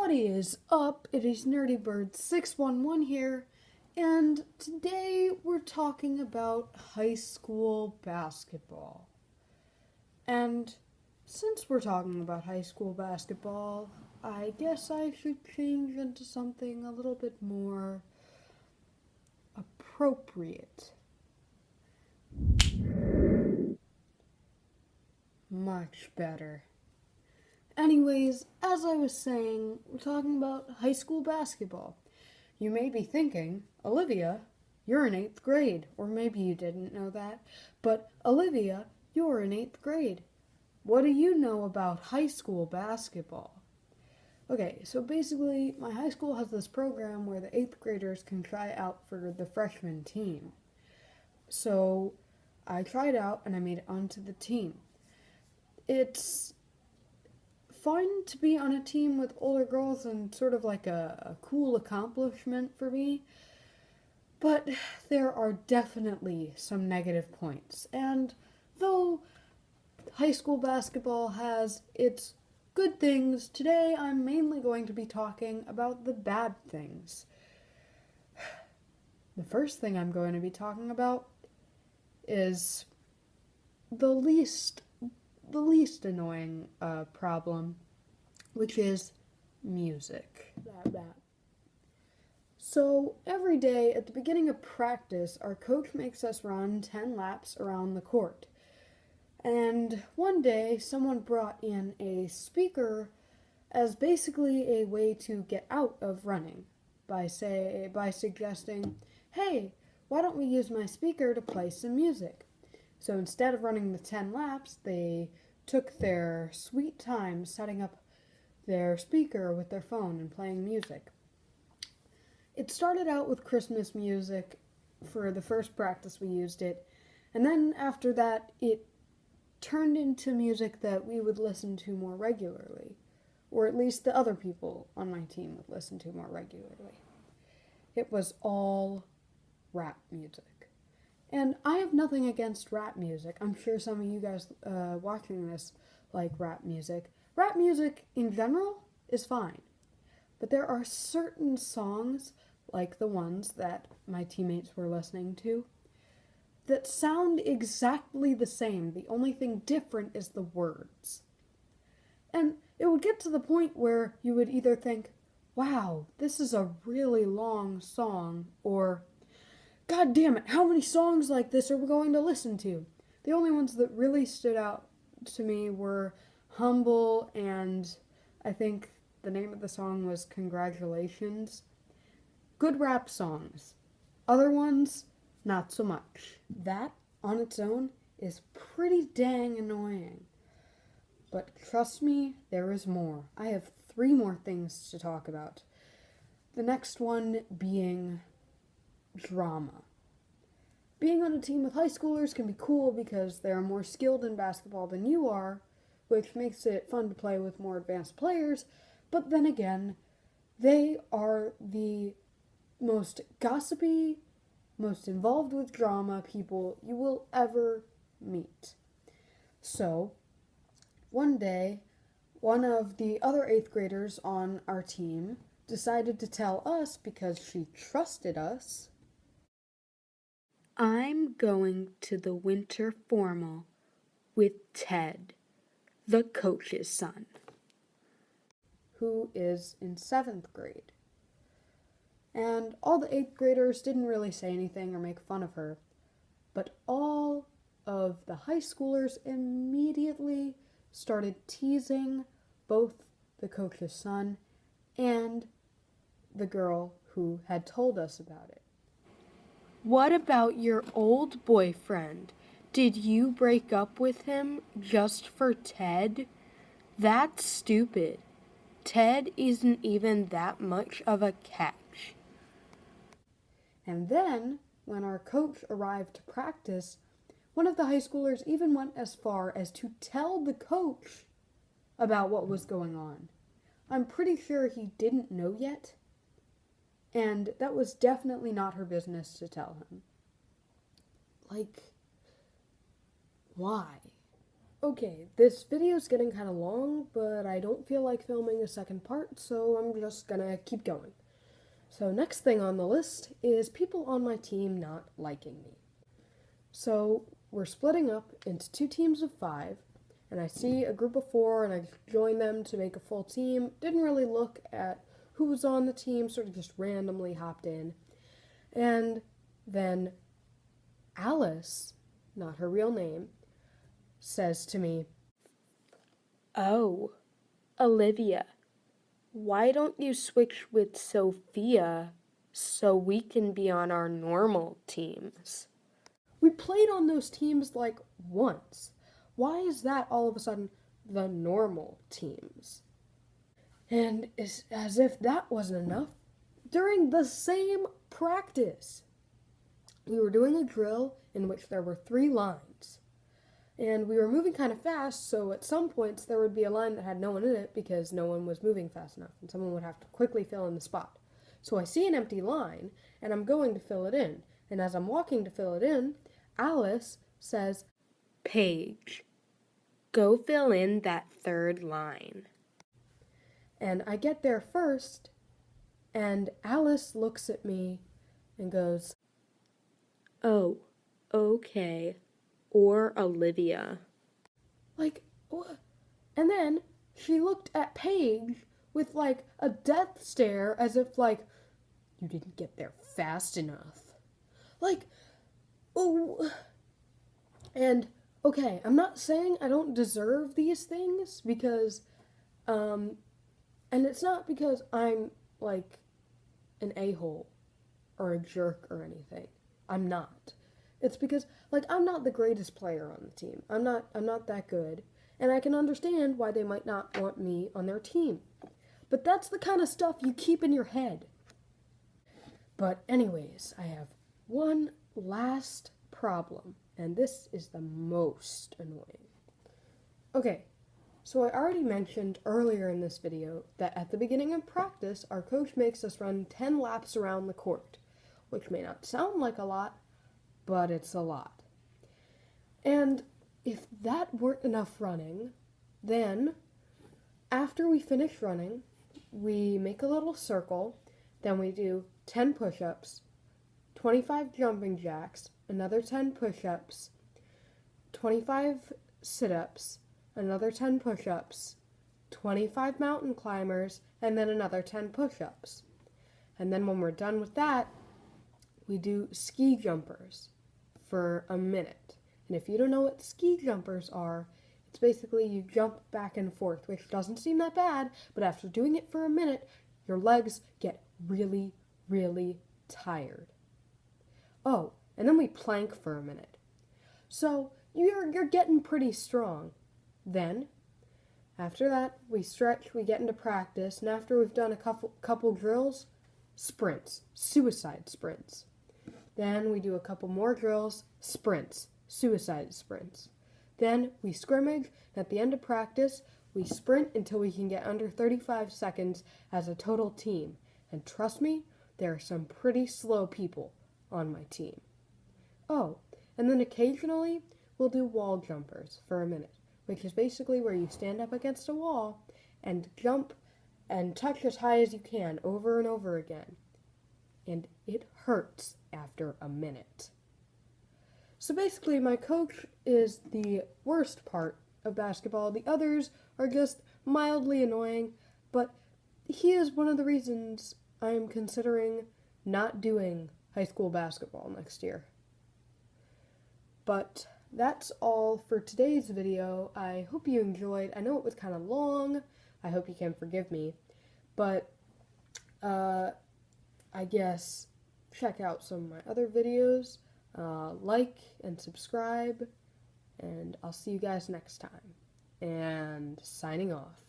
What is up? It is NerdyBird611 here, and today we're talking about high school basketball. And since we're talking about high school basketball, I guess I should change into something a little bit more appropriate. Much better. Anyways, as I was saying, we're talking about high school basketball. You may be thinking, Olivia, you're in 8th grade, or maybe you didn't know that, but Olivia, you're in 8th grade. What do you know about high school basketball? Okay, so basically, my high school has this program where the 8th graders can try out for the freshman team. So I tried out and I made it onto the team. It's fun to be on a team with older girls and sort of like a cool accomplishment for me, but there are definitely some negative points. And though high school basketball has its good things, today I'm mainly going to be talking about the bad things. The first thing I'm going to be talking about is the least annoying problem, which is music. So every day at the beginning of practice, our coach makes us run 10 laps around the court. And one day, someone brought in a speaker as basically a way to get out of running by suggesting, hey, why don't we use my speaker to play some music? So instead of running the 10 laps, they took their sweet time setting up their speaker with their phone and playing music. It started out with Christmas music. For the first practice we used it, and then after that it turned into music that we would listen to more regularly, or at least the other people on my team would listen to more regularly. It was all rap music. And I have nothing against rap music. I'm sure some of you guys watching this like rap music. Rap music in general is fine. But there are certain songs, like the ones that my teammates were listening to, that sound exactly the same. The only thing different is the words. And it would get to the point where you would either think, wow, this is a really long song, or God damn it, how many songs like this are we going to listen to? The only ones that really stood out to me were Humble, and I think the name of the song was Congratulations. Good rap songs. Other ones, not so much. That, on its own, is pretty dang annoying. But trust me, there is more. I have 3 more things to talk about. The next one being drama. Being on a team with high schoolers can be cool because they're more skilled in basketball than you are, which makes it fun to play with more advanced players, but then again, they are the most gossipy, most involved with drama people you will ever meet. So, one day, one of the other 8th graders on our team decided to tell us, because she trusted us, I'm going to the winter formal with Ted, the coach's son, who is in 7th grade. And all the 8th graders didn't really say anything or make fun of her, but all of the high schoolers immediately started teasing both the coach's son and the girl who had told us about it. What about your old boyfriend? Did you break up with him just for Ted? That's stupid. Ted isn't even that much of a catch. And then, when our coach arrived to practice, one of the high schoolers even went as far as to tell the coach about what was going on. I'm pretty sure he didn't know yet, and that was definitely not her business to tell him. Like, why? Okay, this video is getting kind of long, but I don't feel like filming a second part, so I'm just gonna keep going. So next thing on the list is people on my team not liking me. So we're splitting up into 2 teams of 5, and I see a group of 4 and I join them to make a full team. Didn't really look at who was on the team, sort of just randomly hopped in. And then Alice, not her real name, says to me, "Oh, Olivia, why don't you switch with Sophia so we can be on our normal teams?" we played on those teams like once. Why is that all of a sudden the normal teams? And it's as if that wasn't enough. During the same practice, we were doing a drill in which there were 3 lines. And we were moving kind of fast, so at some points there would be a line that had no one in it because no one was moving fast enough, and someone would have to quickly fill in the spot. So I see an empty line, and I'm going to fill it in. And as I'm walking to fill it in, Alice says, "Paige, go fill in that 3rd line." and I get there first, and Alice looks at me and goes, "Oh, okay. Or Olivia." like, what? And then she looked at Paige with like a death stare as if like, you didn't get there fast enough. Like, oh. And okay, I'm not saying I don't deserve these things because, and it's not because I'm like an a-hole or a jerk or anything. I'm not. It's because like I'm not the greatest player on the team. I'm not that good, and I can understand why they might not want me on their team. But that's the kind of stuff you keep in your head. But anyways, I have one last problem, and this is the most annoying. Okay, so I already mentioned earlier in this video that at the beginning of practice, our coach makes us run 10 laps around the court, which may not sound like a lot, but it's a lot. And if that weren't enough running, then after we finish running, we make a little circle, then we do 10 push-ups, 25 jumping jacks, another 10 push-ups, 25 sit-ups, another 10 push-ups, 25 mountain climbers, and then another 10 push-ups. And then when we're done with that, we do ski jumpers for a minute. And if you don't know what ski jumpers are, it's basically you jump back and forth, which doesn't seem that bad, but after doing it for a minute, your legs get really, really tired. Oh, and then we plank for a minute. So you're getting pretty strong. Then, after that, we stretch, we get into practice, and after we've done a couple drills, sprints, suicide sprints. Then we do a couple more drills, sprints, suicide sprints. Then we scrimmage, and at the end of practice, we sprint until we can get under 35 seconds as a total team. And trust me, there are some pretty slow people on my team. Oh, and then occasionally, we'll do wall jumpers for a minute, which is basically where you stand up against a wall and jump and touch as high as you can over and over again. And it hurts after a minute. So basically, my coach is the worst part of basketball. The others are just mildly annoying, but he is one of the reasons I am considering not doing high school basketball next year. But that's all for today's video. I hope you enjoyed. I know it was kind of long. I hope you can forgive me. But I guess check out some of my other videos. Like and subscribe. And I'll see you guys next time. And signing off.